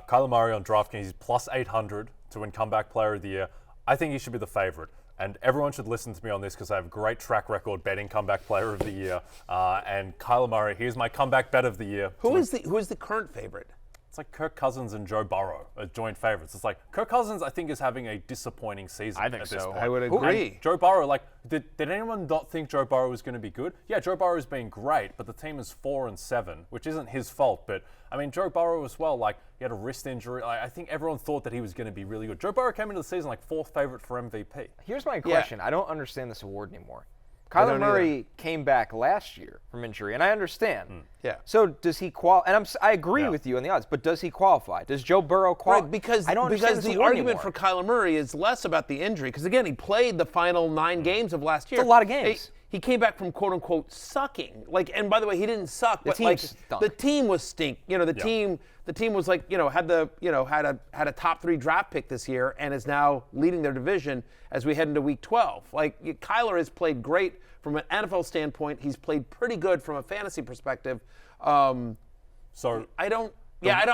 Kyler Murray on DraftKings, he's plus 800 to win Comeback Player of the Year. I think he should be the favorite. And everyone should listen to me on this because I have a great track record betting Comeback Player of the Year. And Kyler Murray, here's my comeback bet of the year. Who is the current favorite? It's like Kirk Cousins and Joe Burrow are joint favorites. It's like Kirk Cousins, I think, is having a disappointing season. I think at this so. point. I would And agree. Joe Burrow, like, did anyone not think Joe Burrow was going to be good? Yeah, Joe Burrow's been great, but the team is 4-7, which isn't his fault. But I mean, Joe Burrow as well. Like, he had a wrist injury. I think everyone thought that he was going to be really good. Joe Burrow came into the season like 4th favorite for MVP. Here's my question. I don't understand this award anymore. I Kyler don't Murray came back last year from injury, and I understand. Yeah. So does he qualify? And I agree with you on the odds, but does he qualify? Does Joe Burrow qualify? Right, because I don't understand because this the award argument anymore. for Kyler Murray is less about the injury. Because again, he played the final 9 games of last year. It's a lot of games. He came back from quote unquote sucking. Like, and by the way, he didn't suck, but team like stunk. the team was stink. You know, the team was like, had a top 3 draft pick this year and is now leading their division as we head into week 12. Like, Kyler has played great from an NFL standpoint. He's played pretty good from a fantasy perspective. So I don't get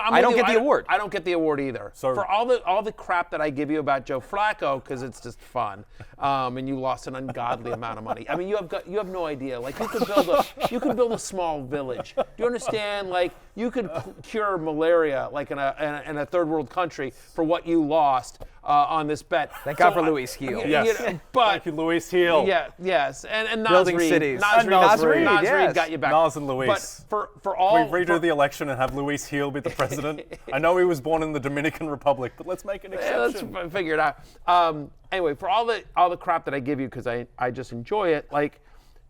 the award. I don't get the award either. So- for all the crap that I give you about Joe Flacco, because it's just fun, and you lost an ungodly amount of money. I mean, you have no idea. Like you could build a small village. Do you understand? Like you could cure malaria like in a third world country for what you lost on this bet. Thank God for Luis Heel. Yes. But thank you, Luis Heel. yeah, yes, and Nas Building Reed. cities. Nas Nas Reed Reed, yes. got you back. Nas and Luis. But for all Can we redo the election and have Luis Heel be the president? I know he was born in the Dominican Republic, but let's make an exception. Let's figure it out. Anyway, for all the crap that I give you, because I just enjoy it, like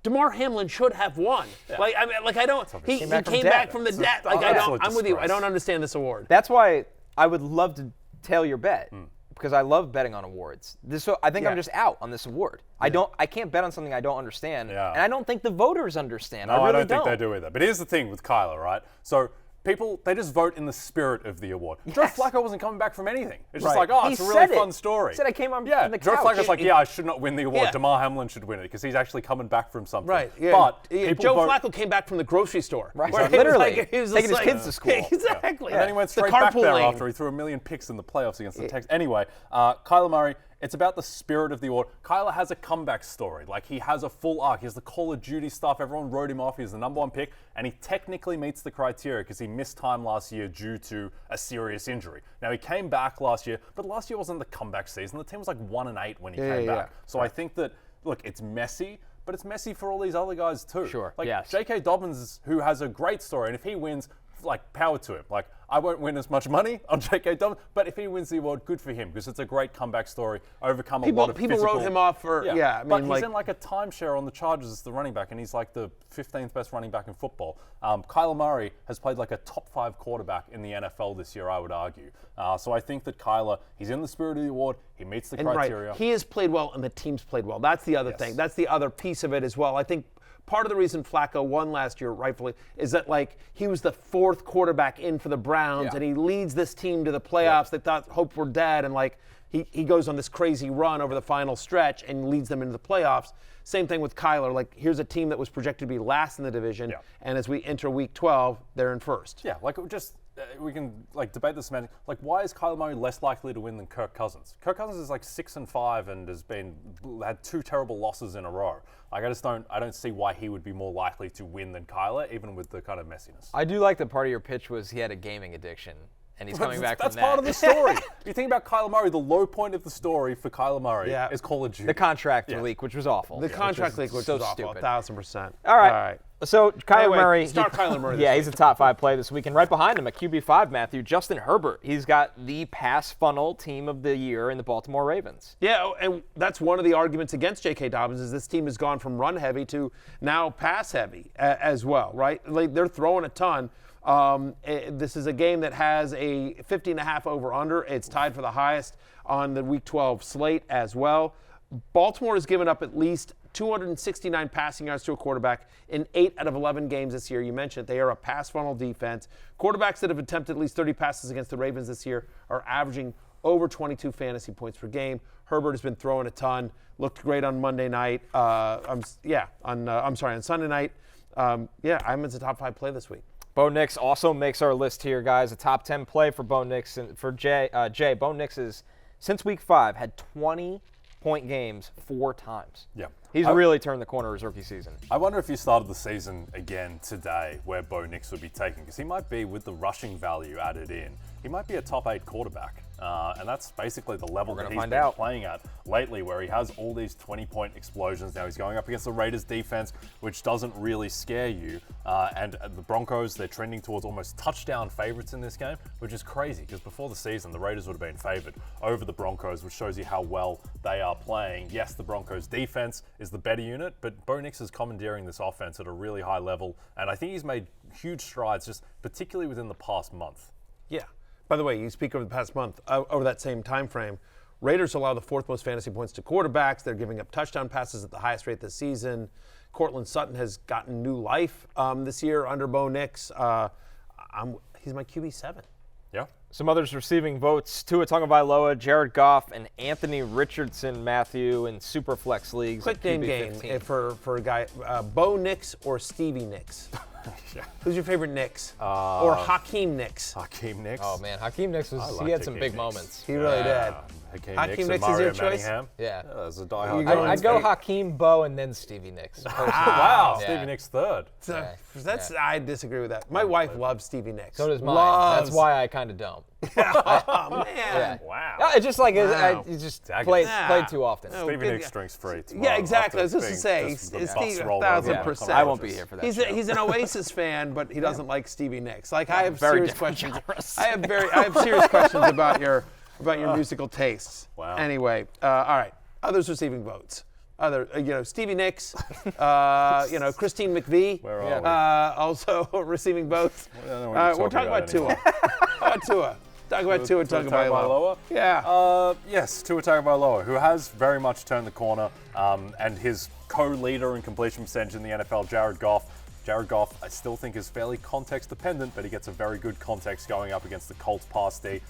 DeMar Hamlin should have won. Like I don't. He came back from the dead. Like I don't. I'm with you. I don't understand this award. That's why I would love to tail your bet because I love betting on awards. I think I'm just out on this award. I can't bet on something I don't understand, and I don't think the voters understand. No, I really don't think they do either. But here's the thing with Kyler, right? So people, they just vote in the spirit of the award. Joe Flacco wasn't coming back from anything. It's just Right. like, oh, He it's a really said it. fun story. He said I came on yeah, from the Joe couch. Flacco's like, yeah, I should not win the award. Yeah. Damar Hamlin should win it because he's actually coming back from something. Right. Yeah. But Yeah, people Joe vote, Flacco came back from the grocery store. Right. Where he was Literally. like- he was Taking just his kids to school. Exactly. And then he went The straight back carpool there lane. after he threw a million picks in the playoffs against the Texans. Anyway, Kyler Murray, it's about the spirit of the award. Kyler has a comeback story. Like, he has a full arc. He has the Call of Duty stuff. Everyone wrote him off. He's the #1 pick. And he technically meets the criteria because he missed time last year due to a serious injury. Now, he came back last year, but last year wasn't the comeback season. The team was like 1-8 when he came back. So I think that, look, it's messy, but it's messy for all these other guys too. Sure, Like, yes. J.K. Dobbins, who has a great story, and if he wins, like, power to him. Like, I won't win as much money on J.K. Dobbins, but if he wins the award, good for him because it's a great comeback story. Overcome a lot of People physical. wrote him off for I but mean, he's like in like a timeshare on the Chargers as the running back, and he's like the 15th best running back in football. Kyler Murray has played like a top 5 quarterback in the NFL this year, I would argue. So I think that Kyler, he's in the spirit of the award. He meets the criteria. Right. He has played well, and the team's played well. That's the other thing. That's the other piece of it as well. I think part of the reason Flacco won last year, rightfully, is that like he was the 4th quarterback in for the Browns, and he leads this team to the playoffs. They thought hope were dead, and like he goes on this crazy run over the final stretch and leads them into the playoffs. Same thing with Kyler. Like, here's a team that was projected to be last in the division, and as we enter Week 12, they're in first. Yeah, like just we can like debate the semantics. Like, why is Kyler Murray less likely to win than Kirk Cousins? Kirk Cousins is like 6-5 and had 2 terrible losses in a row. Like, I don't see why he would be more likely to win than Kyler, even with the kind of messiness. I do like that part of your pitch was he had a gaming addiction, and he's coming back from that. That's part of the story. If you think about Kyler Murray, the low point of the story for Kyler Murray is Call of Duty. The contract leak, which was awful. The contract leak, which so was awful, stupid. 1,000%. All right. So Kyler Anyway, Murray. start Kyler Murray this Yeah, week. he's a top 5 play this week. And right behind him at QB5, Matthew, Justin Herbert. He's got the pass funnel team of the year in the Baltimore Ravens. Yeah, and that's one of the arguments against J.K. Dobbins is this team has gone from run heavy to now pass heavy as well, right? Like, they're throwing a ton. This is a game that has a 50.5 over-under. It's tied for the highest on the Week 12 slate as well. Baltimore has given up at least 269 passing yards to a quarterback in 8 out of 11 games this year. You mentioned they are a pass funnel defense. Quarterbacks that have attempted at least 30 passes against the Ravens this year are averaging over 22 fantasy points per game. Herbert has been throwing a ton. Looked great on Monday night. On Sunday night. Iman's a top 5 play this week. Bo Nix also makes our list here, guys. A top 10 play for Bo Nix. And for Jay, Bo Nix has, since Week 5, had 20-point games 4 times. Yeah. He's really turned the corner his rookie season. I wonder if you started the season again today where Bo Nix would be taken, because he might be, with the rushing value added in, he might be a top 8 quarterback. And that's basically the level that he's been playing at lately, where he has all these 20-point explosions. Now he's going up against the Raiders defense, which doesn't really scare you. And the Broncos, they're trending towards almost touchdown favorites in this game, which is crazy, because before the season, the Raiders would have been favored over the Broncos, which shows you how well they are playing. Yes, the Broncos defense is the better unit, but Bo Nix is commandeering this offense at a really high level. And I think he's made huge strides, just particularly within the past month. Yeah. By the way, you speak over the past month, over that same time frame, Raiders allow the 4th most fantasy points to quarterbacks. They're giving up touchdown passes at the highest rate this season. Cortland Sutton has gotten new life this year under Bo Nix. He's my QB7. Yeah. Some others receiving votes: Tua Tagovailoa, Jared Goff, and Anthony Richardson, Matthew, in Superflex leagues. Quick name game for a guy, Bo Nix or Stevie Nix? Yeah. Who's your favorite Nix? Or Hakeem Nix? Hakeem Nix. Oh man, Hakeem Nix was he had some big moments. He really did. Hakeem Nix and is your Mario choice? Manningham. Yeah. That's a diehard. I'd go Hakeem, Bo, and then Stevie Nicks. Wow, Yeah. Stevie Nicks third. I disagree with that. My wife loves Stevie Nicks. So does mine. Loves. That's why I kind of don't. Oh man. Yeah. Wow. No, it's just like Wow. he just Daggers. played too often. No. Stevie good Nicks guy. drinks free tomorrow. Yeah, exactly. I was after just to being say, the he's bus Steve, rolled over 1,000%. the I won't be here for that. He's an Oasis fan, but he doesn't like Stevie Nicks. Like, I have very serious different questions. genres. I have serious questions about your musical tastes. Wow. Anyway, all right. Others receiving votes. Stevie Nicks, Christine McVie, Where are we? also receiving votes. I don't know what you're We're talking about Tua. How about Tua? Talk about Tua Tagovailoa. Yeah. Yes, Tua Tagovailoa, who has very much turned the corner, and his co-leader in completion percentage in the NFL, Jared Goff, Jared Goff, I still think is fairly context dependent, but he gets a very good context going up against the Colts pass D,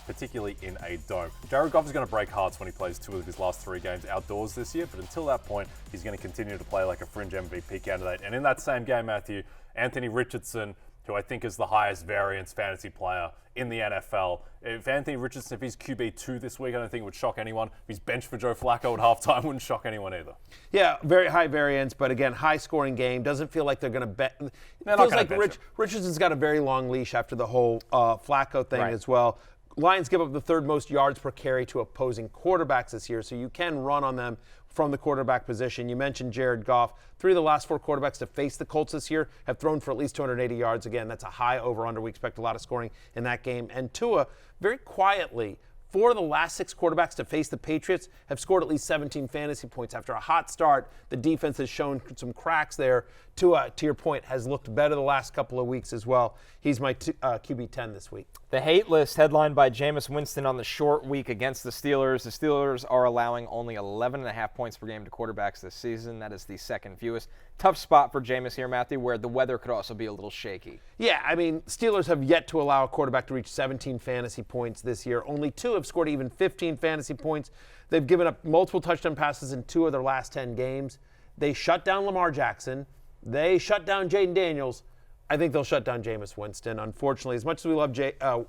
particularly in a dome. Jared Goff is going to break hearts when he plays 2 of his last 3 games outdoors this year, but until that point, he's going to continue to play like a fringe MVP candidate. And in that same game, Matthew, Anthony Richardson, who I think is the highest variance fantasy player in the NFL. If Anthony Richardson, if he's QB2 this week, I don't think it would shock anyone. If he's benched for Joe Flacco at halftime, wouldn't shock anyone either. Yeah, very high variance, but again, high-scoring game. Doesn't feel like they're going to bet. It feels like Richardson's got a very long leash after the whole Flacco thing as well. Lions give up the 3rd most yards per carry to opposing quarterbacks this year, so you can run on them from the quarterback position. You mentioned Jared Goff. 3 of the last 4 quarterbacks to face the Colts this year have thrown for at least 280 yards. Again, that's a high over-under. We expect a lot of scoring in that game. And Tua, very quietly, 4 of the last 6 quarterbacks to face the Patriots have scored at least 17 fantasy points. After a hot start, the defense has shown some cracks there. Tua, to your point, has looked better the last couple of weeks as well. He's my QB 10 this week. The hate list headlined by Jameis Winston on the short week against the Steelers. The Steelers are allowing only 11.5 points per game to quarterbacks this season. That is the 2nd fewest. Tough spot for Jameis here, Matthew, where the weather could also be a little shaky. Yeah, I mean, Steelers have yet to allow a quarterback to reach 17 fantasy points this year. Only 2 have scored even 15 fantasy points. They've given up multiple touchdown passes in 2 of their last 10 games. They shut down Lamar Jackson. They shut down Jaden Daniels. I think they'll shut down Jameis Winston. Unfortunately, as much as we love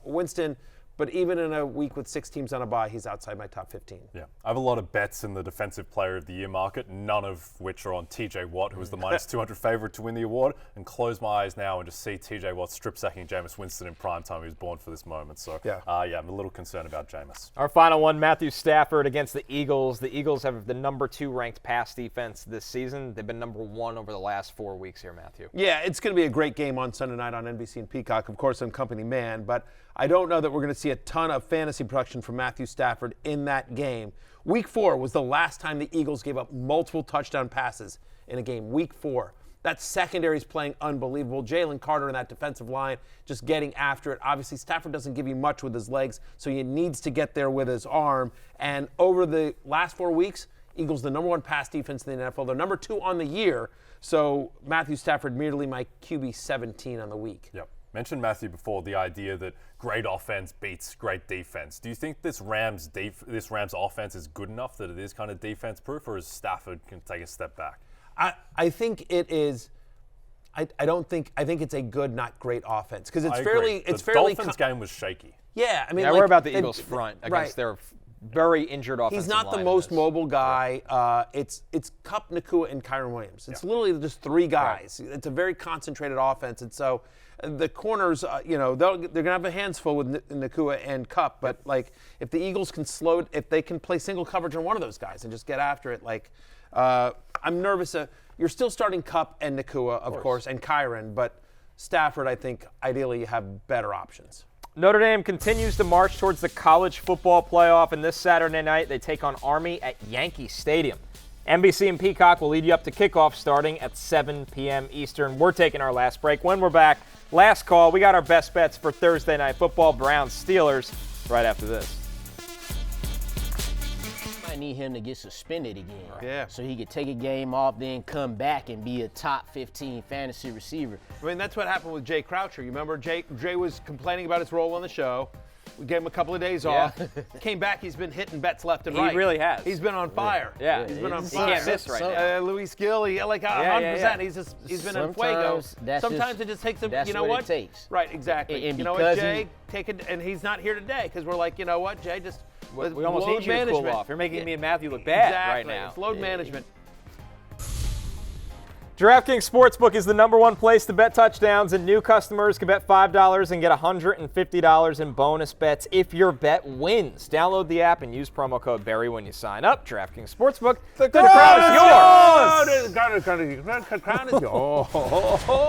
Winston, but even in a week with 6 teams on a bye, he's outside my top 15. Yeah, I have a lot of bets in the Defensive Player of the Year market, none of which are on TJ Watt, who is the minus 200 favorite to win the award, and close my eyes now and just see TJ Watt strip-sacking Jameis Winston in prime time. He was born for this moment. So, I'm a little concerned about Jameis. Our final one, Matthew Stafford against the Eagles. The Eagles have the number 2 ranked pass defense this season. They've been number 1 over the last 4 weeks here, Matthew. Yeah, it's going to be a greek game on Sunday night on NBC and Peacock. Of course, I'm company man, but I don't know that we're going to see a ton of fantasy production from Matthew Stafford in that game. Week 4 was the last time the Eagles gave up multiple touchdown passes in a game. Week 4. That secondary is playing unbelievable. Jalen Carter in that defensive line just getting after it. Obviously, Stafford doesn't give you much with his legs, so he needs to get there with his arm. And over the last 4 weeks, Eagles the number 1 pass defense in the NFL. They're number 2 on the year. So Matthew Stafford merely my QB 17 on the week. Yep. Mentioned Matthew before, the idea that great offense beats great defense. Do you think this Rams offense is good enough that it is kind of defense proof, or is Stafford can take a step back? I think it is. I think it's a good, not great offense because it's fairly. The Dolphins game was shaky. Yeah, I mean, we're about the Eagles front against their very injured offensive He's not line the most mobile guy. It's Kupp, Nakua, and Kyren Williams. It's literally just 3 guys. It's a very concentrated offense, and so the corners, they're going to have a hands full with Nakua and Kupp. But like, if the Eagles can if they can play single coverage on one of those guys and just get after it, I'm nervous. You're still starting Kupp and Nakua, of course, and Kyren, but Stafford, I think, ideally you have better options. Notre Dame continues to march towards the college football playoff, and this Saturday night they take on Army at Yankee Stadium. NBC and Peacock will lead you up to kickoff starting at 7 p.m. Eastern. We're taking our last break. When we're back, last call, we got our best bets for Thursday Night Football, Browns-Steelers, right after this. I need him to get suspended again. Yeah. So he could take a game off, then come back and be a top 15 fantasy receiver. I mean, that's what happened with Jay Croucher. You remember Jay was complaining about his role on the show. We gave him a couple of days off. Came back, he's been hitting bets left and right. He really has. He's been on fire. Yeah. He's been on fire. He can't miss right now. Luis Gill, 100%. He's been in fuego. Sometimes it just takes him, that's you know what what? It takes. Right, exactly. And you know what, Jay? Take it, and he's not here today because we're like, you know what, Jay, just we almost load need you to management. cool off. You're making me and Matthew look bad right Exactly. now. It's load management. DraftKings Sportsbook is the #1 place to bet touchdowns, and new customers can bet $5 and get $150 in bonus bets if your bet wins. Download the app and use promo code Barry when you sign up. DraftKings Sportsbook. The crowd is yours. The crown is yours.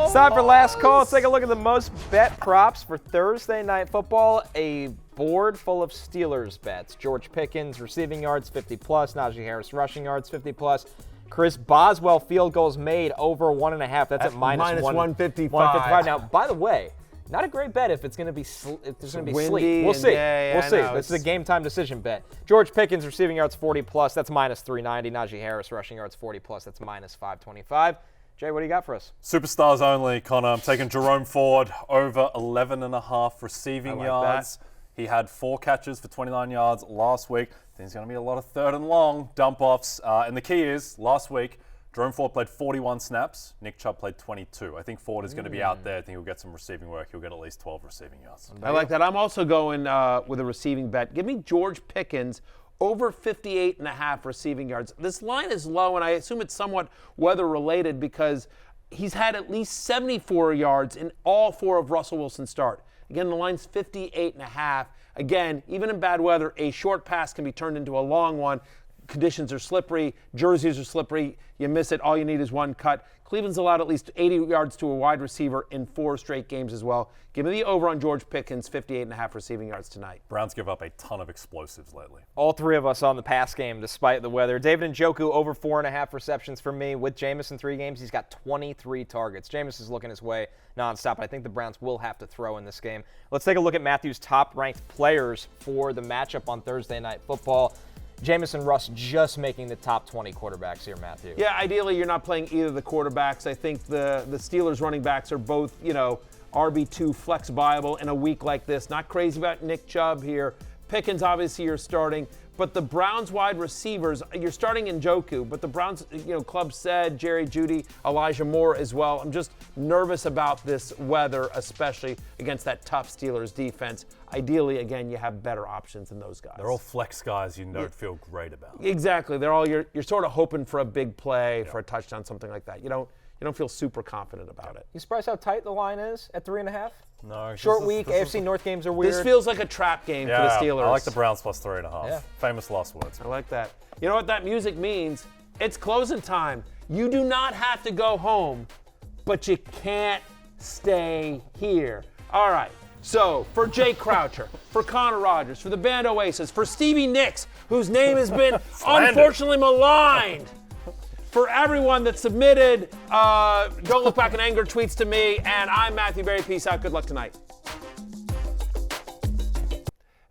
It's time for last call. Let's take a look at the most bet props for Thursday Night Football. A board full of Steelers bets. George Pickens, receiving yards, 50+. Najee Harris, rushing yards, 50+. Chris Boswell, field goals made over 1.5. That's at minus 155. Now, by the way, not a great bet if it's going to be if there's going to be windy sleet. We'll see. we'll see. This is a game time decision bet. George Pickens, receiving yards, 40+. That's minus 390. Najee Harris, rushing yards, 40+. That's minus 525. Jay, what do you got for us? Superstars only, Connor. I'm taking Jerome Ford over 11.5 receiving yards. He had 4 catches for 29 yards last week. There's going to be a lot of 3rd and long dump-offs. And the key is, last week, Jerome Ford played 41 snaps. Nick Chubb played 22. I think Ford is going to be out there. I think he'll get some receiving work. He'll get at least 12 receiving yards. I like that. I'm also going with a receiving bet. Give me George Pickens over 58.5 receiving yards. This line is low, and I assume it's somewhat weather-related because he's had at least 74 yards in all 4 of Russell Wilson's start. Again, the line's 58.5. Again, even in bad weather, a short pass can be turned into a long one. Conditions are slippery. Jerseys are slippery. You miss it. All you need is one cut. Cleveland's allowed at least 80 yards to a wide receiver in 4 straight games as well. Give me the over on George Pickens, 58.5 receiving yards tonight. Browns give up a ton of explosives lately. All 3 of us on the pass game despite the weather. David Njoku over 4.5 receptions for me. With Jameson 3 games, he's got 23 targets. Jameis is looking his way nonstop. I think the Browns will have to throw in this game. Let's take a look at Matthew's top-ranked players for the matchup on Thursday Night Football. Jameson, Russ just making the top 20 quarterbacks here, Matthew. Yeah, ideally you're not playing either of the quarterbacks. I think the Steelers running backs are both, RB2 flex viable in a week like this. Not crazy about Nick Chubb here. Pickens, obviously, you're starting. But the Browns wide receivers, you're starting Njoku, but the Browns, club said Jerry Jeudy, Elijah Moore as well. I'm just nervous about this weather, especially against that tough Steelers defense. Ideally, again, you have better options than those guys. They're all flex guys you don't feel great about. Exactly. They're all you're sort of hoping for a big play, for a touchdown, something like that. You don't feel super confident about it. You surprised how tight the line is at 3.5? No. Short week, AFC North games are weird. This feels like a trap game for the Steelers. I like the Browns plus 3.5. Yeah. Famous last words. I like that. You know what that music means? It's closing time. You do not have to go home, but you can't stay here. All right. So, for Jay Croucher, for Connor Rogers, for the band Oasis, for Stevie Nicks, whose name has been unfortunately maligned, for everyone that submitted Don't Look Back in Anger tweets to me, and I'm Matthew Berry. Peace out. Good luck tonight.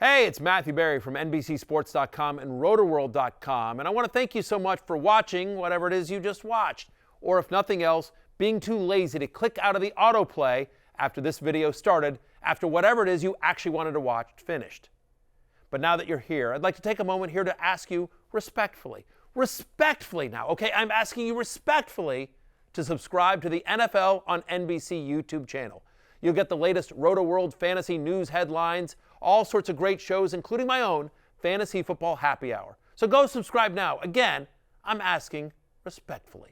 Hey, it's Matthew Berry from NBCSports.com and RotoWorld.com, and I want to thank you so much for watching whatever it is you just watched, or if nothing else, being too lazy to click out of the autoplay after this video started, after whatever it is you actually wanted to watch finished. But now that you're here, I'd like to take a moment here to ask you respectfully now, okay? I'm asking you respectfully to subscribe to the NFL on NBC YouTube channel. You'll get the latest Roto-World fantasy news headlines, all sorts of great shows, including my own Fantasy Football Happy Hour. So go subscribe now. Again, I'm asking respectfully.